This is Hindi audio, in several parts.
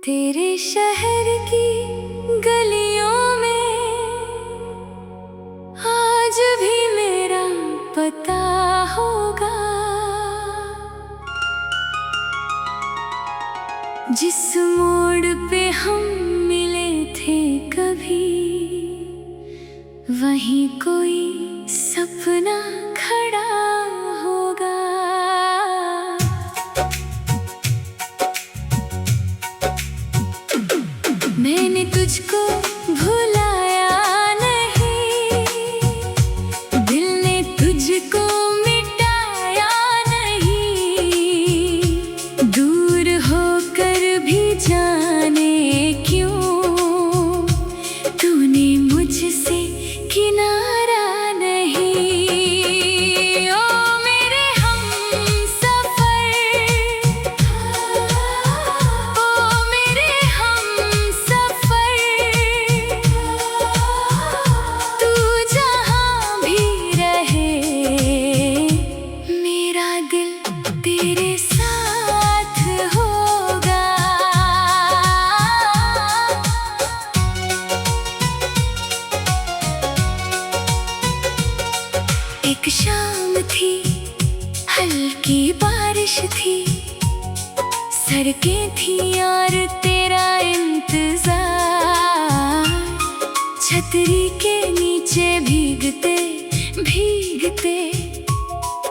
तेरे शहर की गलियों में आज भी मेरा पता होगा। जिस मोड़ पे हम मिले थे कभी, वहीं कोई सपना खड़ा होगा। मैंने तुझको भुलाया नहीं, दिल ने तुझको मिटाया नहीं। दूर होकर भी जाने क्यों तूने मुझसे किनारा नहीं। ओ मेरे हमसफर, ओ मेरे हमसफर, तू जहाँ भी रहे मेरा दिल तेरे साथ होगा। एक शाम थी, हल्की बारिश थी, सड़कें थी और तेरा इंतजार। छतरी के नीचे भीगते भीगते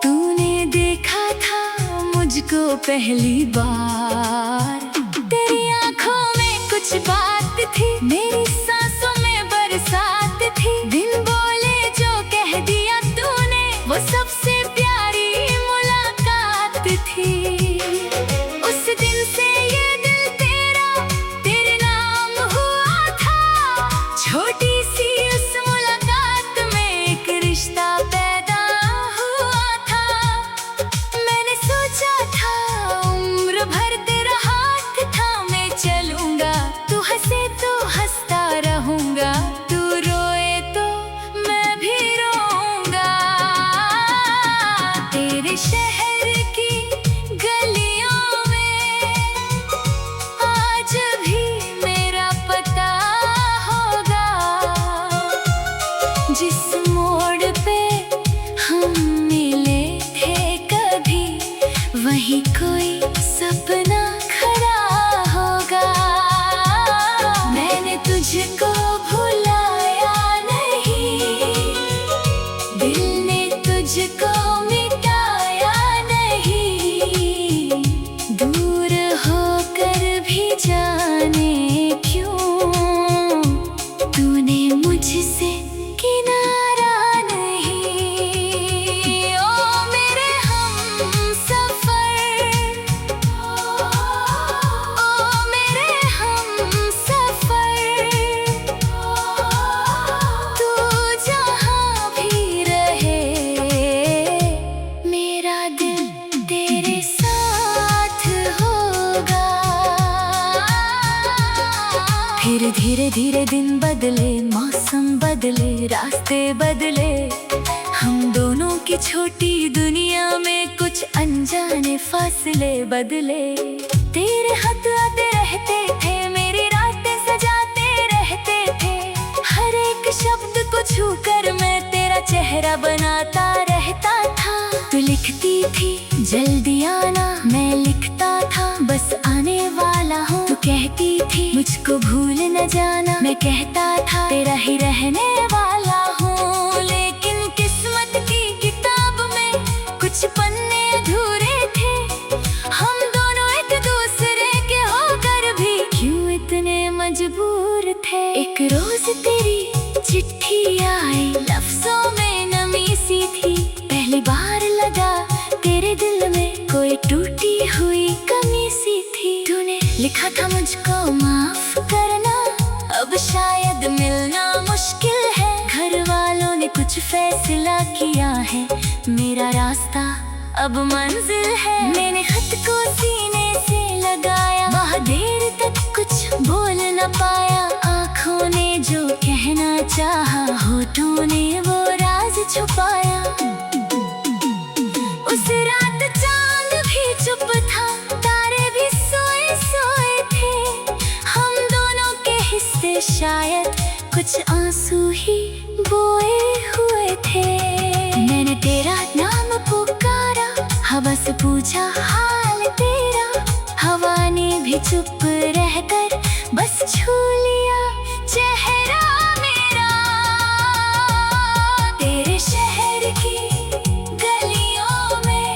तूने देखा था मुझको पहली बार। तेरी आंखों में कुछ बात थी, मेरी सांसों में बरसात थी। दिन बोले जो कह दिया तूने, वो सबसे प्यारी मुलाकात थी। उस दिन से ये दिल तेरा तेरे नाम हुआ था। छोटी सी उस मुलाकात में एक रिश्ता पैदा हुआ था। मैंने सोचा था उम्र भर तेरा हाथ थामे चलूंगा। तू हंसे तो हंसता रहूंगा, तू रोए तो मैं भी रोऊंगा। तेरे शहर की गलियों में आज भी मेरा पता होगा। जिस मोड़ पे हम मिले थे कभी, वहीं कोई सपना खड़ा होगा। मैंने तुझको भुलाया नहीं, दिल ने तुझको मिटाया नहीं। दूर होकर भी जाने क्यों तूने मुझसे किनारा नहीं। ओ मेरे हमसफर, ओ मेरे हमसफर, तू जहाँ भी रहे मेरा दिल तेरे साथ होगा। फिर धीरे धीरे दिन बदले, मौसम बदले, रास्ते बदले। हम दोनों की छोटी दुनिया में कुछ अनजाने फासले बदले। तेरे हाथ आते रहते थे, मेरी रातें सजाते रहते थे। हर एक शब्द को छूकर मैं तेरा चेहरा बनाता रहता था। तू लिखती थी जल्दी आना, मैं लिखता था बस आने वाला हूँ। तू कहती थी मुझको भूल न जाना, मैं कहता था तेरा ही रहने वाला हूँ। लेकिन किस्मत की किताब में कुछ पन्ने अधूरे थे। हम दोनों एक दूसरे के होकर भी क्यों इतने मजबूर थे। एक रोज तेरी चिट्ठी आई, लफ्जों में नमी सी थी। पहली बार लगा तेरे दिल में कोई टूटी हुई कमी सी थी। तूने लिखा था मुझको माफ करना, अब शायद मिलना मुश्किल है। घर वालों ने कुछ फैसला किया है, मेरा रास्ता अब मंजिल है। मैंने खत को सीने से लगाया, बहुत देर तक कुछ बोल न पाया। आँखों ने जो कहना चाहा, होठों ने वो राज छुपाया। उस रात चांद भी चुप था, तारे भी सोए सोए थे। शायद कुछ आंसू ही बोए हुए थे। मैंने तेरा नाम पुकारा, हवा से पूछा हाल तेरा। हवा ने भी चुप रहकर बस छू लिया चेहरा मेरा। तेरे शहर की गलियों में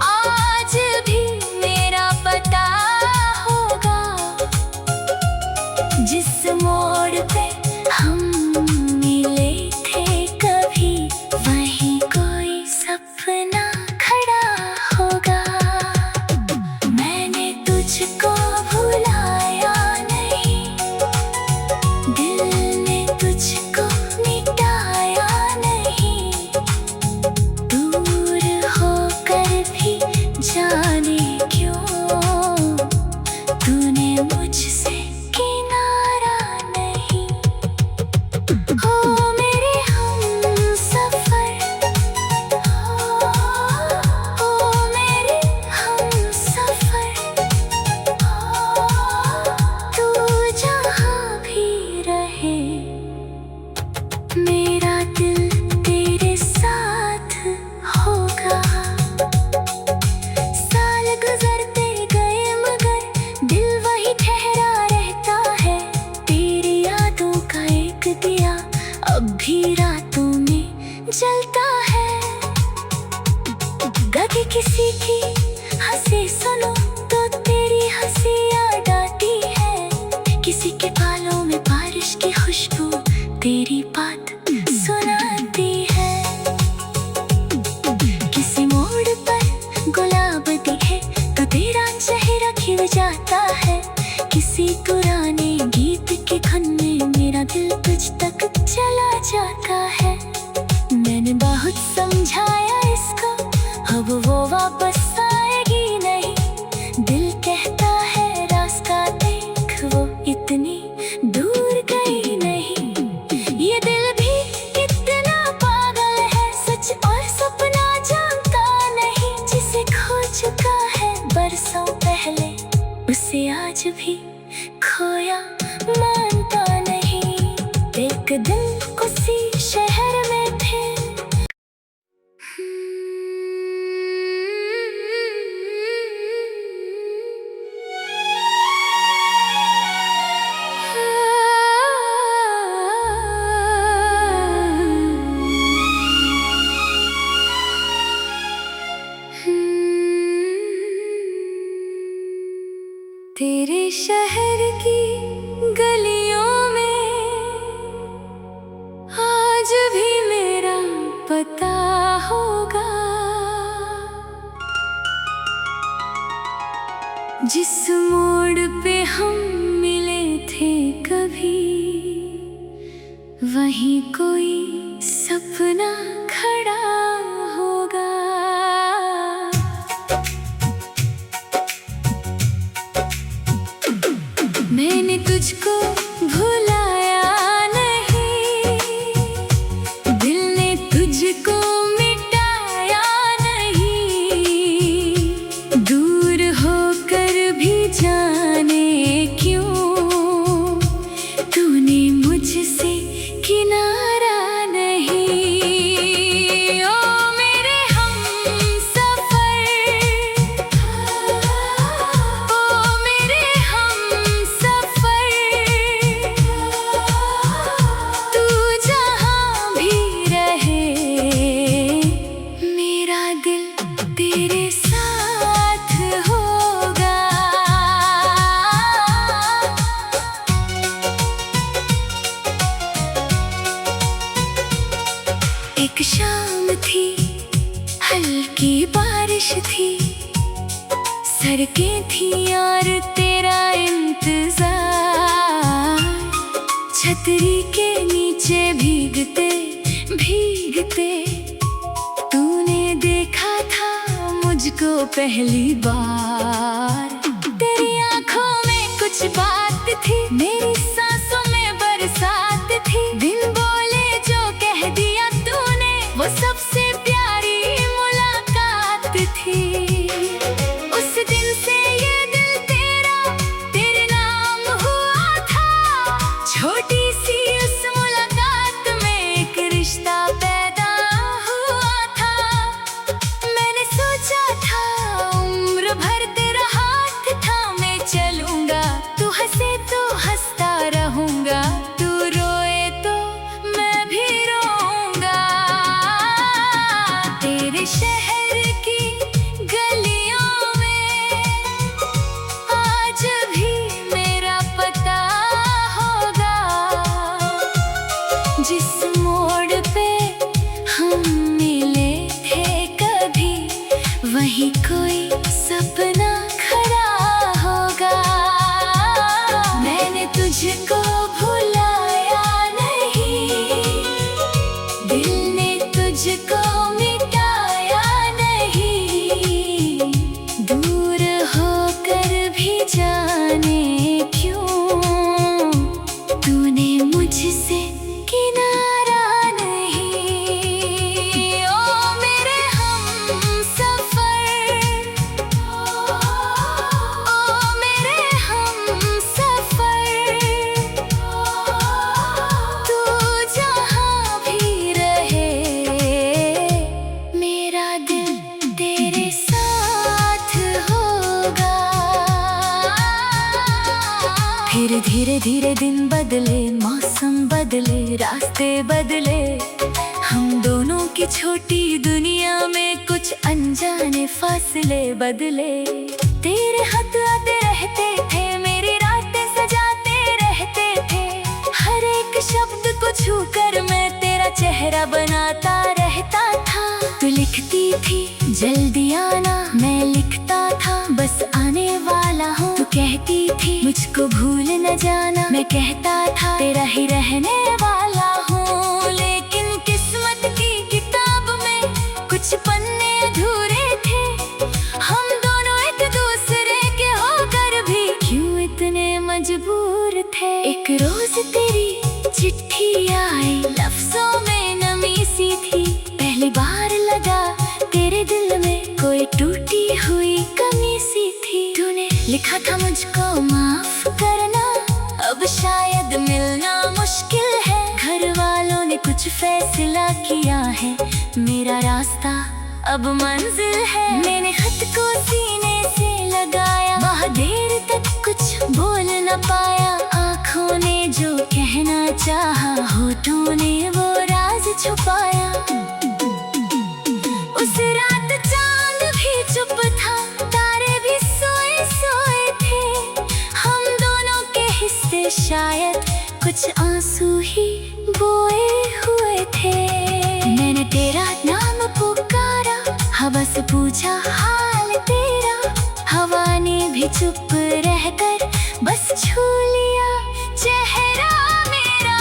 आज भी मेरा पता होगा। जिस मोड़ पे हम मिले थे कभी, वहीं कोई सपना खड़ा होगा। मैंने तुझको भुलाया नहीं, दिल ने तुझको मिटाया नहीं। दूर होकर भी जाने क्यों तूने मुझसे किनारा नहीं। ओ मेरे हमसफर, ओ मेरे हमसफर, तू जहाँ भी रहे, मेरा दिल तेरे साथ होगा। साल गुजरते गए मगर दिल वही ठहरा रहता है। तेरी यादों का एक दिया अब भी रातों में जलता है। कभी किसी की हंसी सुनो तो तेरी हंसी याद आती है। किसी के बालों में बारिश की खुशबू तेरी बात सुनाती है। किसी मोड़ पर गुलाब दिखे तो तेरा चेहरा खिल जाता है। किसी पुराने गीत के धुन में मेरा दिल तुझ तक चला जाता है। मैंने बहुत समझाया इसको, अब वो वापस आएगी नहीं। दिल कहता है रास्ता देख, वो इतनी दूर गई नहीं। ये दिल भी इतना पागल है, सच और सपना जानता नहीं। जिसे खो चुका है बरसों पहले, उसे आज भी खोया मानता नहीं। एक दिन उसी शहर में फिर तेरे शहर की गलियों में आज भी मेरा पता होगा। जिस मोड़ पे हम मिले थे कभी, वहीं कोई सपना खड़ा होगा। मैंने तुझको भुलाया नहीं, दिल ने तुझको मिटाया नहीं। दूर होकर भी जाने क्यों तूने मुझसे किनारा नहीं। ओ मेरे हमसफर, ओ मेरे हमसफर, तू जहाँ भी रहे, मेरा दिल तेरे साथ होगा। एक शाम थी, हल्की बारिश थी, सड़कें थी और तेरा इंतजार। छतरी के नीचे भीगते भीगते तूने देखा था मुझको पहली बार। तेरी आंखों में कुछ बात थी, मेरी सांसों में बरसात थी। दिन बोले जो कह दिया तूने, वो सबसे प्यारी मुलाकात थी। उस दिन से ये दिल तेरा, तेरे नाम हुआ था। धीरे धीरे दिन बदले, मौसम बदले, रास्ते बदले, हम दोनों की छोटी दुनिया में कुछ अनजाने फासले बदले। तेरे हाथ आते रहते थे, मेरी रातें सजाते रहते थे, हर एक शब्द को छूकर मैं तेरा चेहरा बनाता रहता था। तू लिखती थी जल्दी आना, मैं लिखता था बस आने वाला हूँ। तू कहती थी मुझको भूल न जाना, मैं कहता था तेरा ही रहने वाला हूँ। लेकिन किस्मत की किताब में कुछ पन्ने अधूरे थे, हम दोनों एक दूसरे के होकर भी क्यों इतने मजबूर थे। एक रोज तेरी चिट्ठी आई, लफ्जों में नमी सी थी, पहली बार लगा तेरे दिल में कोई टूटी हुई कमी सी थी। तूने लिखा था मुझको माफ करना, अब शायद मिलना मुश्किल है। घर वालों ने कुछ फैसला किया है, मेरा रास्ता अब मंजिल है। मैंने खत को सीने से लगाया, वहाँ देर तक कुछ बोल न पाया। आँखों ने जो कहना चाहा, होठों ने वो राज छुपाया। उस रात चांद भी चुप था, तारे भी सोए सोए थे, हम दोनों के हिस्से शायद कुछ आंसू ही बोए हुए थे। मैंने तेरा नाम पुकारा, हवा से पूछा हाल तेरा, हवा ने भी चुप रहकर बस छू लिया चेहरा मेरा।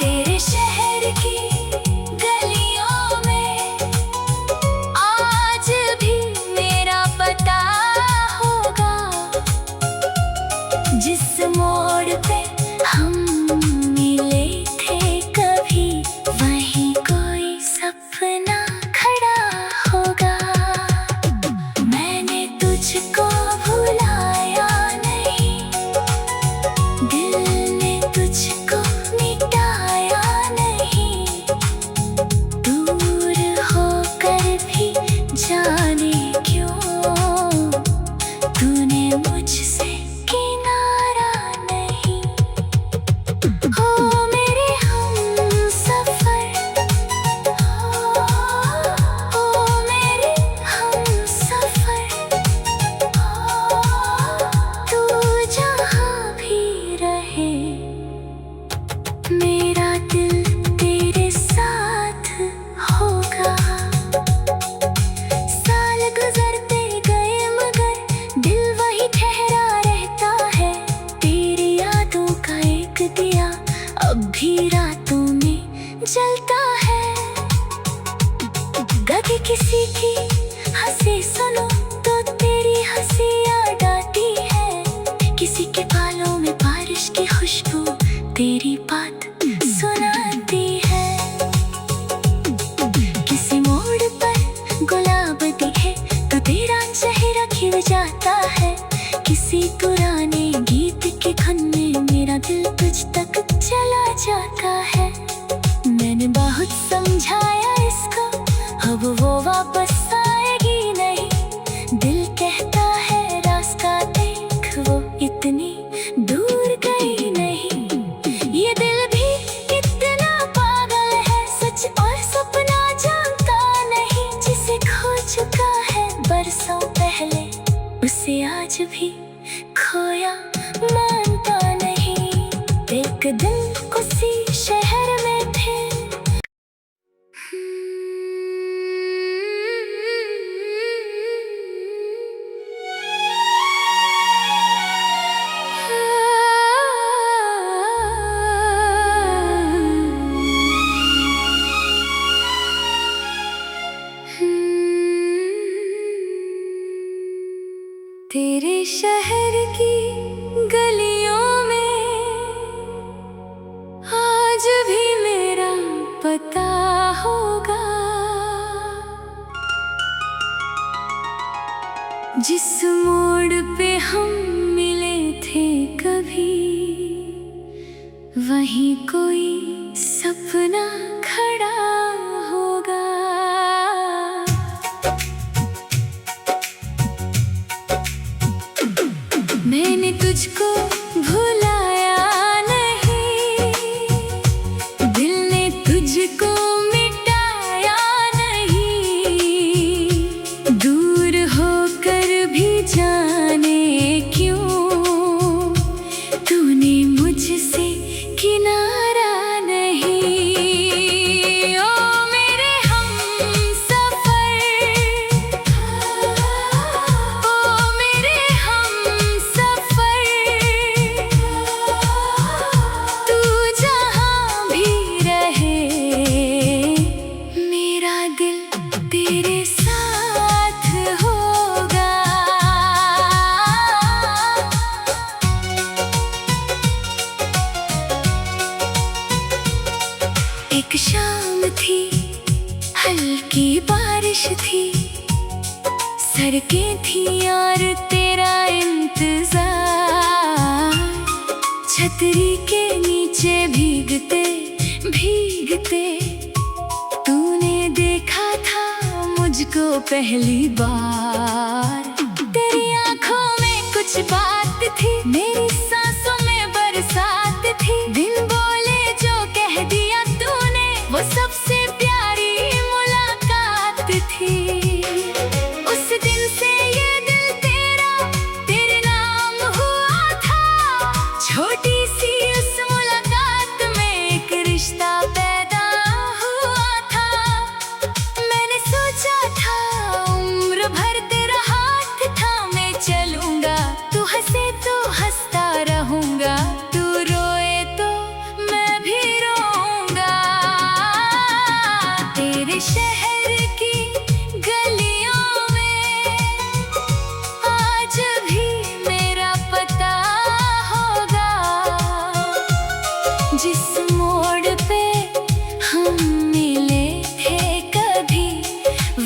तेरे शहर की गलियों में आज भी मेरा पता होगा, जिस मोड़ पे हम मिले थे कभी, वहीं कोई सपना खड़ा होगा। मैंने तुझको भुलाया नहीं, दिल ने तुझको मिटाया नहीं, दूर होकर भी जाने क्यों तूने मुझसे किनारा नहीं। ओ मेरे हमसफर, ओ मेरे हमसफर, तू जहाँ भी रहे, मेरा दिल तेरे साथ होगा। साल गुजरते गए मगर दिल वही ठहरा रहता है, तेरी यादों का एक दिया अब भी रातों में जलता है। कभी किसी की हंसी सुनो तो तेरी हंसी याद आती है, किसी के बालों में बारिश की खुशबू तेरी बात सुनाती है। किसी मोड़ पर गुलाब दिखे तो तेरा चेहरा खिल जाता है, किसी पुराने गीत के धुन में मेरा दिल तुझ तक चला जाता है। मैंने बहुत समझाया इसको, अब वो वापस आएगी नहीं, दिल कहता है रास्ता देख, वो इतनी दूर गई नहीं। ये दिल भी कितना पागल है, सच और सपना जानता नहीं, जिसे खो चुका है बरसों पहले, उसे आज भी खोया मानता नहीं। एक दिन उसी शहर में थे, तेरे शहर की गलियों में आज भी मेरा पता होगा, जिस मोड़ पे हम मिले थे कभी, वहीं कोई सपना खड़ा होगा। मैंने तुझको तेरे साथ होगा। एक शाम थी, हल्की बारिश थी, सड़कें थी और तेरा इंतजार। छतरी के नीचे भीगते भीगते तूने देखा था मुझको पहली बार। तेरी आंखों में कुछ बात थी, मेरी सांसों में बरसात थी। दिन बोले जो कह दिया तूने, वो सबसे प्यारी मुलाकात थी। उस दिन से ये दिल तेरा, तेरे नाम हुआ था। छोटी सी उस मुलाकात में एक रिश्ता पैदा हुआ था। मैंने सोचा था उम्र भर तेरा हाथ थामे चलूंगा। तू हंसे तो हंसता रहूंगा, तू रोए तो मैं भी रोऊंगा। तेरे शहर की गलियों में आज भी मेरा पता होगा। जिस मोड़ पे हम मिले थे कभी,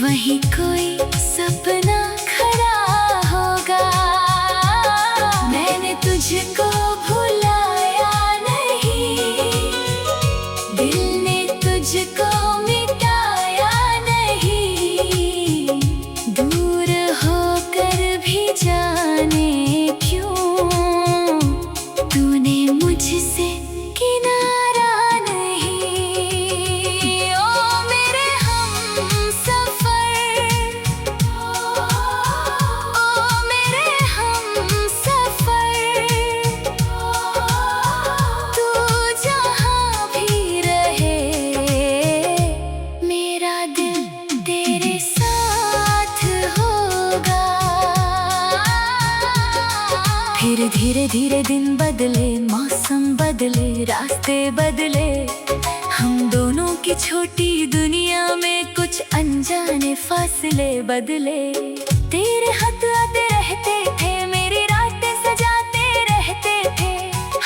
वहीं कोई सपना खड़ा होगा। मैंने तुझको भुलाया नहीं, दिल ने तुझको मिटाया नहीं। दूर होकर भी जाने क्यों तूने मुझसे किनारा नहीं। ओ मेरे हमसफर, ओ मेरे हमसफर, तू जहाँ भी रहे, मेरा दिल तेरे साथ होगा। फिर धीरे धीरे दिन बदले, मौसम बदले, रास्ते बदले। हम दोनों की छोटी दुनिया में कुछ अनजाने फासले बदले। तेरे हाथ आते रहते थे, मेरी रातें सजाते रहते थे।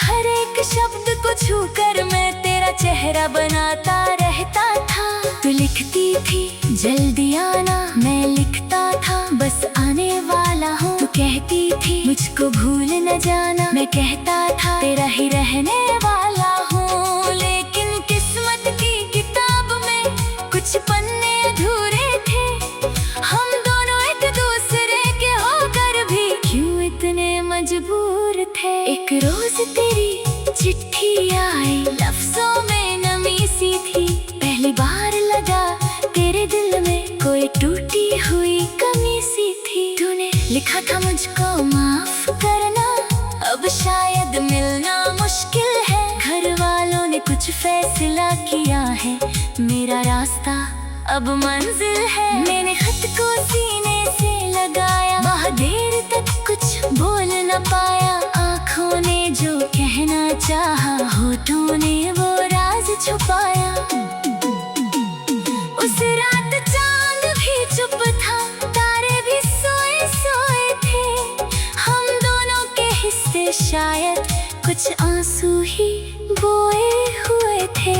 हर एक शब्द को छूकर मैं तेरा चेहरा बनाता रहता था। तू लिखती थी जल्दी आना, मैं लिखता था बस आने वाला हूँ। तू कहती थी मुझको भूल न जाना, मैं कहता था तेरा ही रहने वाला हूँ। लेकिन किस्मत की किताब में कुछ पन्ने अधूरे थे। हम दोनों एक दूसरे के होकर भी क्यों इतने मजबूर थे। एक रोज तेरी चिट्ठी आई, लफ्जों में नमी सी थी। पहली बार लगा तेरे दिल में कोई टूटी हुई कमी सी थी। तूने लिखा था मुझको माफ करना, अब शायद मिलना मुश्किल है। घर वालों ने कुछ फैसला किया है, मेरा रास्ता अब मंजिल है। मैंने खत को सीने से लगाया, बहुत देर तक कुछ बोल न पाया। आँखों ने जो कहना चाहा, होठों ने वो राज छुपाया। उस रात चांद भी चुप था, तारे भी सोए सोए थे। हम दोनों के हिस्से शायद कुछ आंसू ही बोए हुए थे।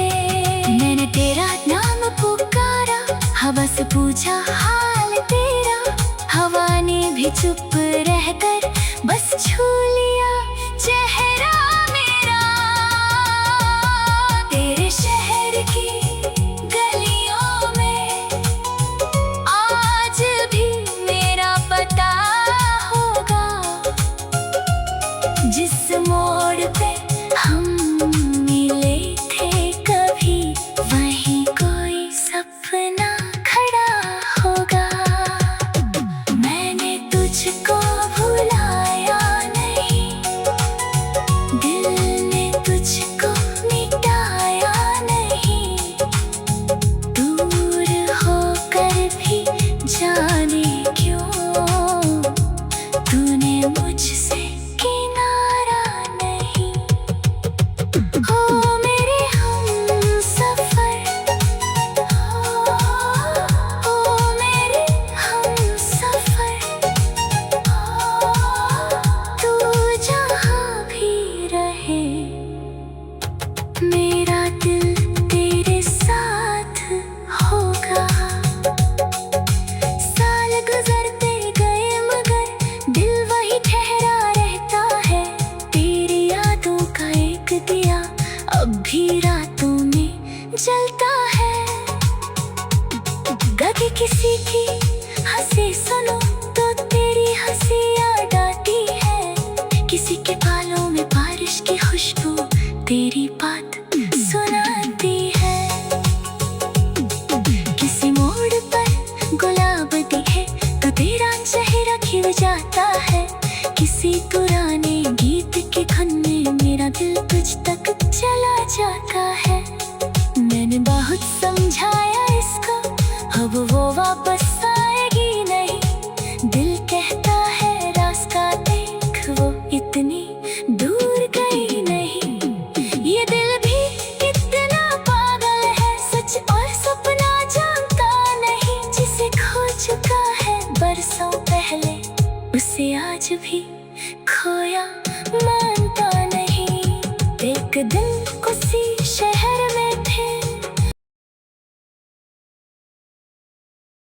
मैंने तेरा नाम पुकारा, हवा से पूछा हाल तेरा। हवा ने भी चुप रहकर बस छू लिया चेहरा मेरा। तेरे शहर की गलियों में आज भी मेरा पता होगा। जिस मोड़ पे हम मिले थे कभी, वहीं कोई सपना खड़ा होगा। मैंने तुझको भुलाया नहीं, दिल ने तुझको मिटाया नहीं। दूर होकर भी जाने क्यों तूने मुझसे किनारा नहीं। हो मेरे हमसफर, हो कभी किसी की हंसी सुनो तो तेरी हंसी याद आती है। किसी के बालों में बारिश की खुशबू तेरी बात सुनाती है। किसी मोड़ पर गुलाब दिखे तो तेरा चेहरा खिल जाता है। किसी पुराने गीत की धुन में मेरा दिल तुझ तक चला जाता है। मैंने बहुत समझाया इसको, अब वो वापस आएगी नहीं। दिल कहता है रास्ता देख, वो इतनी दूर गई नहीं। ये दिल भी कितना पागल है, सच और सपना जानता नहीं। जिसे खो चुका है बरसों पहले, उसे आज भी खोया मानता नहीं। एक दिन उसी